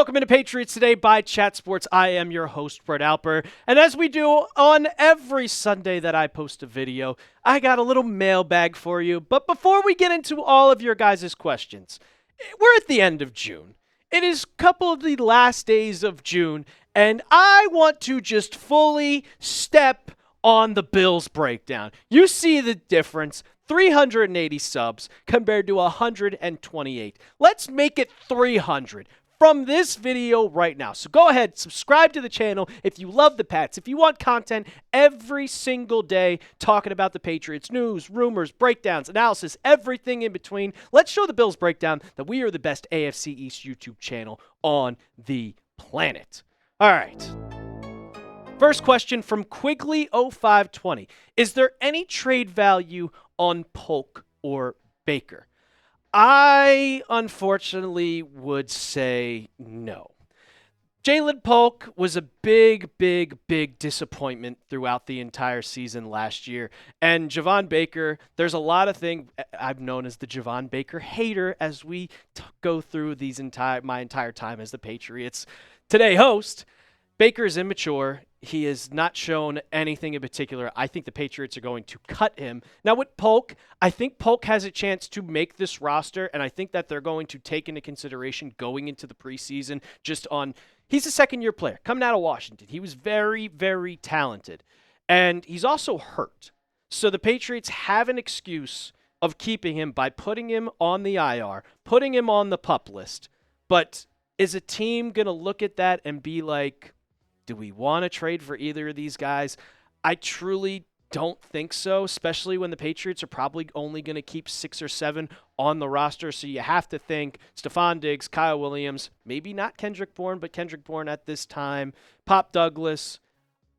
Welcome into Patriots Today by Chat Sports. I am your host, Brett Alper. And as we do on every Sunday that I post a video, I got a little mailbag for you. But before we get into all of your guys' questions, we're at the end of June. It is a couple of the last days of June, and I want to just fully step on the Bills breakdown. You see the difference. 380 subs compared to 128. Let's make it 300 from this video right now. So go ahead, subscribe to the channel if you love the Pats. If you want content every single day talking about the Patriots, news, rumors, breakdowns, analysis, everything in between, let's show the Bills breakdown that we are the best AFC East YouTube channel on the planet. All right. First question from Quigley0520. Is there any trade value on Polk or Baker? I, unfortunately, would say no. Jalen Polk was a big disappointment throughout the entire season last year. And Javon Baker, there's a lot of things. I'm known as the Javon Baker hater as we go through my entire time as the Patriots Today host. Baker is immature. He has not shown anything in particular. I think the Patriots are going to cut him. Now with Polk, I think Polk has a chance to make this roster, and I think that they're going to take into consideration going into the preseason he's a second-year player coming out of Washington. He was very talented, and he's also hurt. So the Patriots have an excuse of keeping him by putting him on the IR, putting him on the PUP list. But is a team going to look at that and be like, do we want to trade for either of these guys? I truly don't think so, especially when the Patriots are probably only going to keep 6 or 7 on the roster. So you have to think Stephon Diggs, Kyle Williams, maybe not Kendrick Bourne, but Kendrick Bourne at this time, Pop Douglas.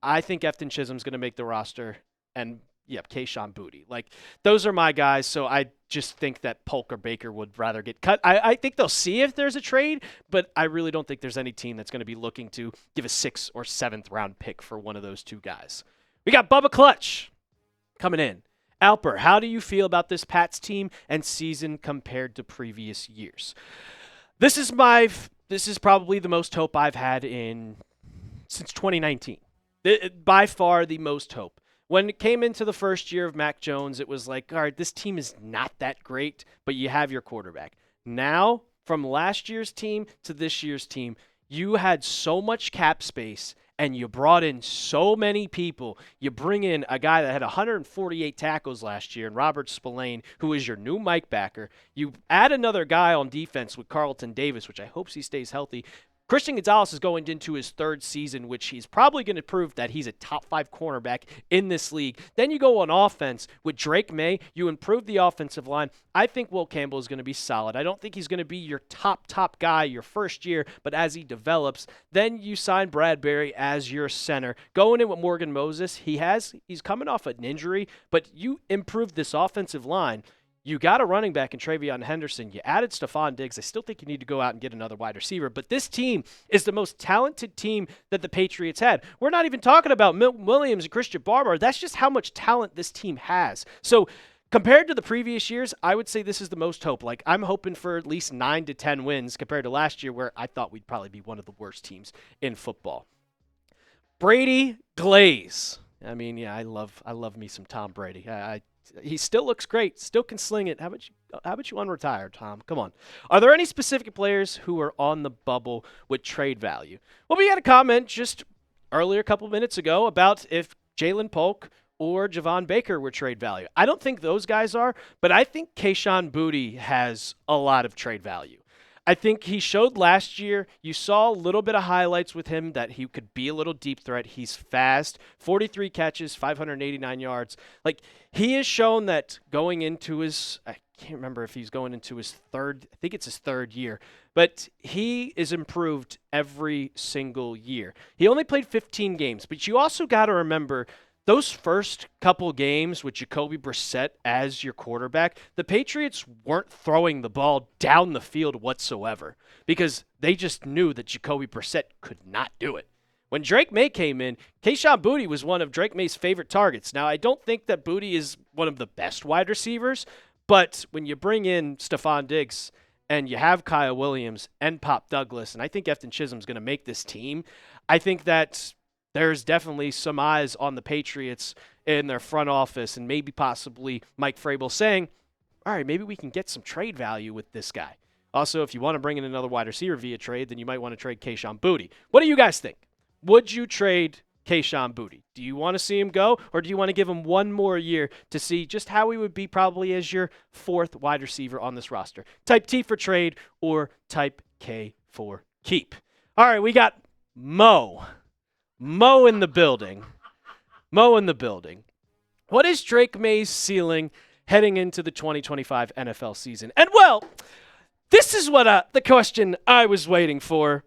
I think Efton Chisholm's going to make the roster, and Kayshon Boutte. Like, those are my guys, so I just think that Polk or Baker would rather get cut. I think they'll see if there's a trade, but I really don't think there's any team that's going to be looking to give a 6th or 7th round pick for one of those two guys. We got Bubba Clutch coming in. Alper, how do you feel about this Pats team and season compared to previous years? This is probably the most hope I've had since 2019. By far the most hope. When it came into the first year of Mac Jones, it was like, all right, this team is not that great, but you have your quarterback. Now, from last year's team to this year's team, you had so much cap space, and you brought in so many people. You bring in a guy that had 148 tackles last year, and Robert Spillane, who is your new Mike backer. You add another guy on defense with Carlton Davis, which I hope he stays healthy. Christian Gonzalez is going into his 3rd season, which he's probably going to prove that he's a top 5 cornerback in this league. Then you go on offense with Drake Maye. You improve the offensive line. I think Will Campbell is going to be solid. I don't think he's going to be your top guy your first year, but as he develops, then you sign Bradbury as your center. Going in with Morgan Moses, he's coming off an injury, but you improve this offensive line. You got a running back in TreVeyon Henderson. You added Stephon Diggs. I still think you need to go out and get another wide receiver. But this team is the most talented team that the Patriots had. We're not even talking about Milton Williams and Christian Barmore. That's just how much talent this team has. So compared to the previous years, I would say this is the most hope. Like, I'm hoping for at least 9 to 10 wins compared to last year, where I thought we'd probably be one of the worst teams in football. Brady Glaze. I mean, I love me some Tom Brady. He still looks great, still can sling it. How about you unretire, Tom? Come on. Are there any specific players who are on the bubble with trade value? Well, we had a comment just earlier, a couple minutes ago, about if Jalen Polk or Javon Baker were trade value. I don't think those guys are, but I think Kayshon Boutte has a lot of trade value. I think he showed last year, you saw a little bit of highlights with him that he could be a little deep threat. He's fast, 43 catches, 589 yards. Like, he has shown that going into I can't remember if he's going into his 3rd, I think it's his 3rd year, but he is improved every single year. He only played 15 games, but you also got to remember those first couple games with Jacoby Brissett as your quarterback, the Patriots weren't throwing the ball down the field whatsoever because they just knew that Jacoby Brissett could not do it. When Drake Maye came in, Kayshon Boutte was one of Drake Maye's favorite targets. Now, I don't think that Boutte is one of the best wide receivers, but when you bring in Stephon Diggs and you have Kyle Williams and Pop Douglas, and I think Efton Chisholm's going to make this team, I think that there's definitely some eyes on the Patriots in their front office and maybe possibly Mike Vrabel saying, all right, maybe we can get some trade value with this guy. Also, if you want to bring in another wide receiver via trade, then you might want to trade Kayshon Boutte. What do you guys think? Would you trade Kayshon Boutte? Do you want to see him go, or do you want to give him one more year to see just how he would be probably as your fourth wide receiver on this roster? Type T for trade or type K for keep. All right, we got Mo. Mo in the building. Mo in the building. What is Drake Maye's ceiling heading into the 2025 NFL season? And, well, this is what the question I was waiting for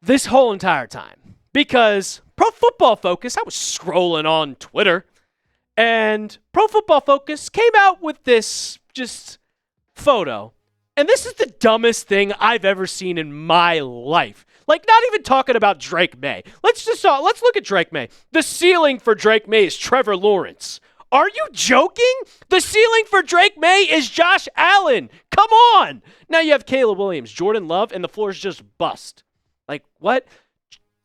this whole entire time. Because Pro Football Focus, I was scrolling on Twitter, and Pro Football Focus came out with this just photo. And this is the dumbest thing I've ever seen in my life. Like, not even talking about Drake Maye. Let's look at Drake Maye. The ceiling for Drake Maye is Trevor Lawrence. Are you joking? The ceiling for Drake Maye is Josh Allen. Come on. Now you have Caleb Williams, Jordan Love, and the floor is just bust. Like, what?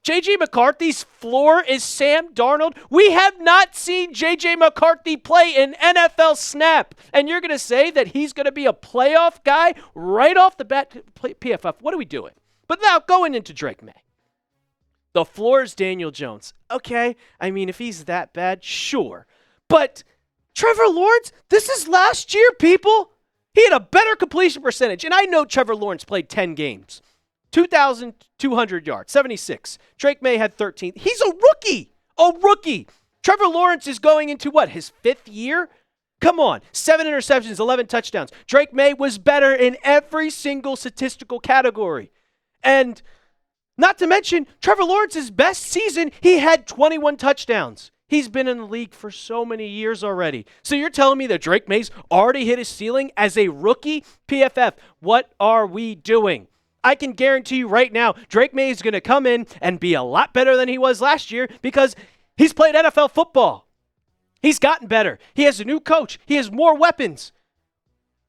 J.J. McCarthy's floor is Sam Darnold. We have not seen J.J. McCarthy play an NFL snap. And you're going to say that he's going to be a playoff guy right off the bat? PFF, what are we doing? But now, going into Drake Maye. The floor is Daniel Jones. Okay, I mean, if he's that bad, sure. But Trevor Lawrence, this is last year, people. He had a better completion percentage. And I know Trevor Lawrence played 10 games. 2,200 yards, 76. Drake Maye had 13. He's a rookie. A rookie. Trevor Lawrence is going into what, his fifth year? Come on. 7 interceptions, 11 touchdowns. Drake Maye was better in every single statistical category. And not to mention, Trevor Lawrence's best season, he had 21 touchdowns. He's been in the league for so many years already. So you're telling me that Drake Maye's already hit his ceiling as a rookie? PFF, what are we doing? I can guarantee you right now, Drake Maye is going to come in and be a lot better than he was last year because he's played NFL football. He's gotten better. He has a new coach. He has more weapons.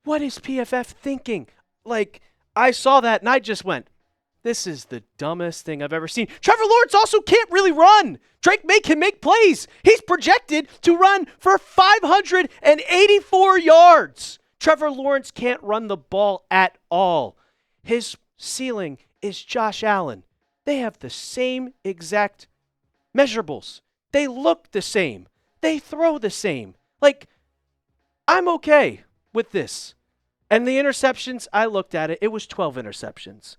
What is PFF thinking? Like, I saw that and I just went, this is the dumbest thing I've ever seen. Trevor Lawrence also can't really run. Drake Maye can make plays. He's projected to run for 584 yards. Trevor Lawrence can't run the ball at all. His ceiling is Josh Allen. They have the same exact measurables. They look the same. They throw the same. Like, I'm okay with this. And the interceptions, I looked at it. It was 12 interceptions.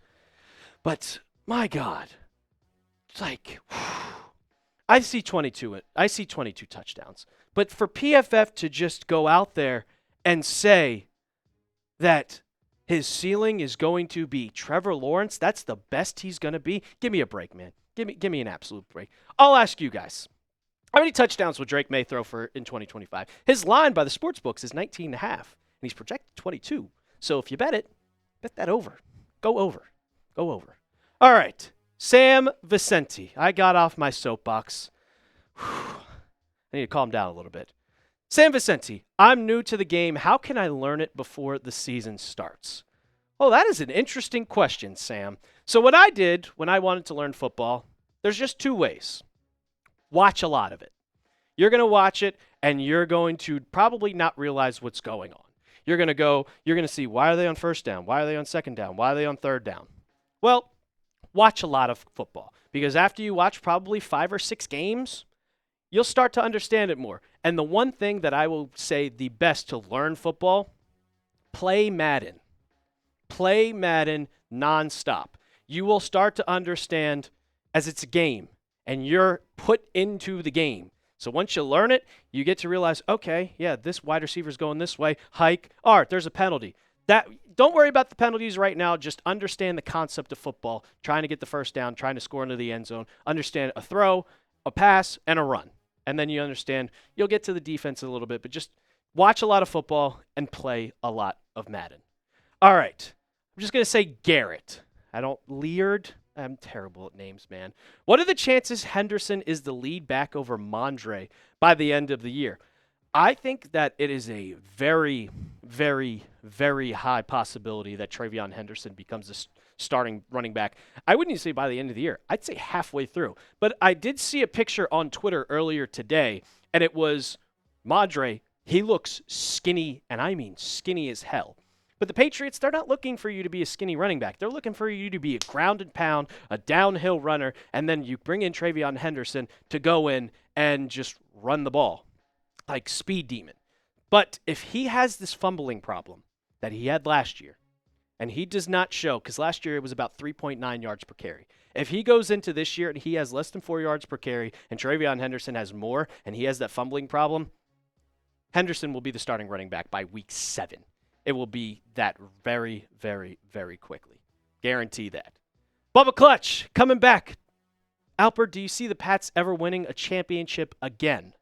But, my God, it's like, I see 22 touchdowns. But for PFF to just go out there and say that his ceiling is going to be Trevor Lawrence, that's the best he's going to be, give me a break, man. Give me an absolute break. I'll ask you guys, how many touchdowns will Drake Maye throw for in 2025? His line by the sports books is 19.5, and he's projected 22. So if you bet it, bet that over. Go over. Go over. All right, Sam Vicente. I got off my soapbox. I need to calm down a little bit. Sam Vicente, I'm new to the game. How can I learn it before the season starts? Oh, that is an interesting question, Sam. So what I did when I wanted to learn football, there's just two ways. Watch a lot of it. You're going to watch it, and you're going to probably not realize what's going on. You're going to see, why are they on first down? Why are they on second down? Why are they on third down? Well, watch a lot of football, because after you watch probably 5 or 6 games, you'll start to understand it more. And the one thing that I will say the best to learn football, play Madden. Play Madden nonstop. You will start to understand as it's a game, and you're put into the game. So once you learn it, you get to realize, okay, yeah, this wide receiver's going this way, hike, all right, there's a penalty. Don't worry about the penalties right now. Just understand the concept of football, trying to get the first down, trying to score into the end zone. Understand a throw, a pass, and a run. And then you understand, you'll get to the defense a little bit, but just watch a lot of football and play a lot of Madden. All right. I'm just going to say Garrett. Leard. I'm terrible at names, man. What are the chances Henderson is the lead back over Rhamondre by the end of the year? I think that it is a very, very, very high possibility that TreVeyon Henderson becomes a starting running back. I wouldn't even say by the end of the year. I'd say halfway through. But I did see a picture on Twitter earlier today, and it was Rhamondre. He looks skinny, and I mean skinny as hell. But the Patriots, they're not looking for you to be a skinny running back. They're looking for you to be a ground and pound, a downhill runner, and then you bring in TreVeyon Henderson to go in and just run the ball like speed demon. But if he has this fumbling problem that he had last year, and he does not show, because last year it was about 3.9 yards per carry. If he goes into this year and he has less than 4 yards per carry, and TreVeyon Henderson has more, and he has that fumbling problem, Henderson will be the starting running back by week 7. It will be that very, very, very quickly. Guarantee that. Bubba Clutch, coming back. Alper, do you see the Pats ever winning a championship again?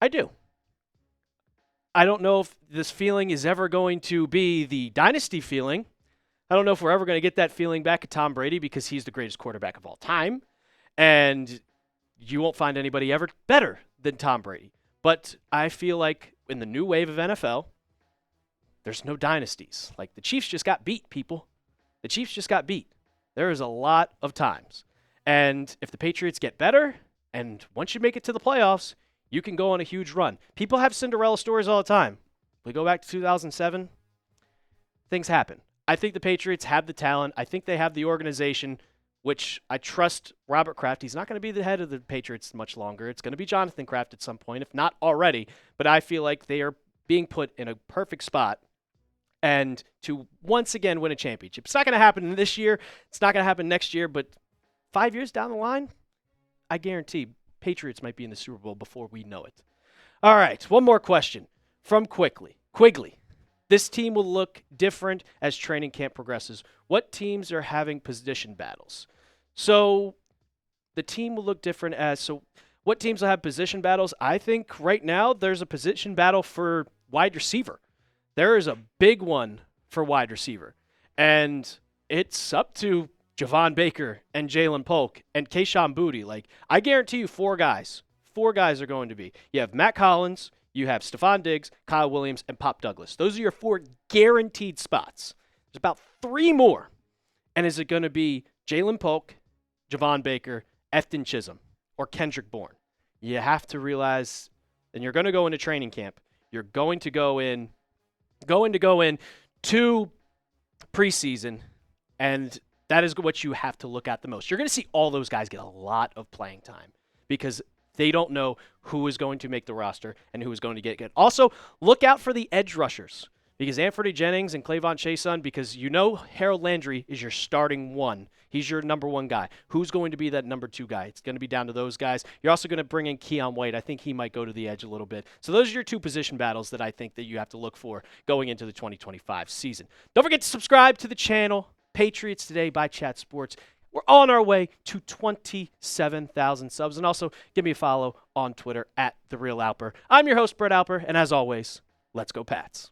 I do. I don't know if this feeling is ever going to be the dynasty feeling. I don't know if we're ever going to get that feeling back at Tom Brady because he's the greatest quarterback of all time. And you won't find anybody ever better than Tom Brady. But I feel like in the new wave of NFL, there's no dynasties. Like, the Chiefs just got beat, people. The Chiefs just got beat. There is a lot of times. And if the Patriots get better, and once you make it to the playoffs, you can go on a huge run. People have Cinderella stories all the time. We go back to 2007, things happen. I think the Patriots have the talent. I think they have the organization, which I trust Robert Kraft. He's not going to be the head of the Patriots much longer. It's going to be Jonathan Kraft at some point, if not already. But I feel like they are being put in a perfect spot and to once again win a championship. It's not going to happen this year. It's not going to happen next year. But 5 years down the line, I guarantee Patriots might be in the Super Bowl before we know it. All right, one more question from Quigley. This team will look different as training camp progresses. What teams are having position battles? So the team will look different what teams will have position battles? I think right now there's a position battle for wide receiver. There is a big one for wide receiver. And it's up to Javon Baker and Jalen Polk and Kayshon Boutte. Like, I guarantee you 4 guys. 4 guys are going to be. You have Matt Collins, you have Stephon Diggs, Kyle Williams, and Pop Douglas. Those are your 4 guaranteed spots. There's about 3 more. And is it going to be Jalen Polk, Javon Baker, Efton Chisholm, or Kendrick Bourne? You have to realize, and you're going to go into training camp. You're going to go in to preseason, and that is what you have to look at the most. You're going to see all those guys get a lot of playing time because they don't know who is going to make the roster and who is going to get good. Also, look out for the edge rushers because Anthony Jennings and Clavon Chason, because you know Harold Landry is your starting one. He's your number 1 guy. Who's going to be that number 2 guy? It's going to be down to those guys. You're also going to bring in Keon White. I think he might go to the edge a little bit. So those are your 2 position battles that I think that you have to look for going into the 2025 season. Don't forget to subscribe to the channel, Patriots Today by Chat Sports. We're on our way to 27,000 subs. And also, give me a follow on Twitter @TheRealAlper. I'm your host, Brett Alper. And as always, let's go Pats.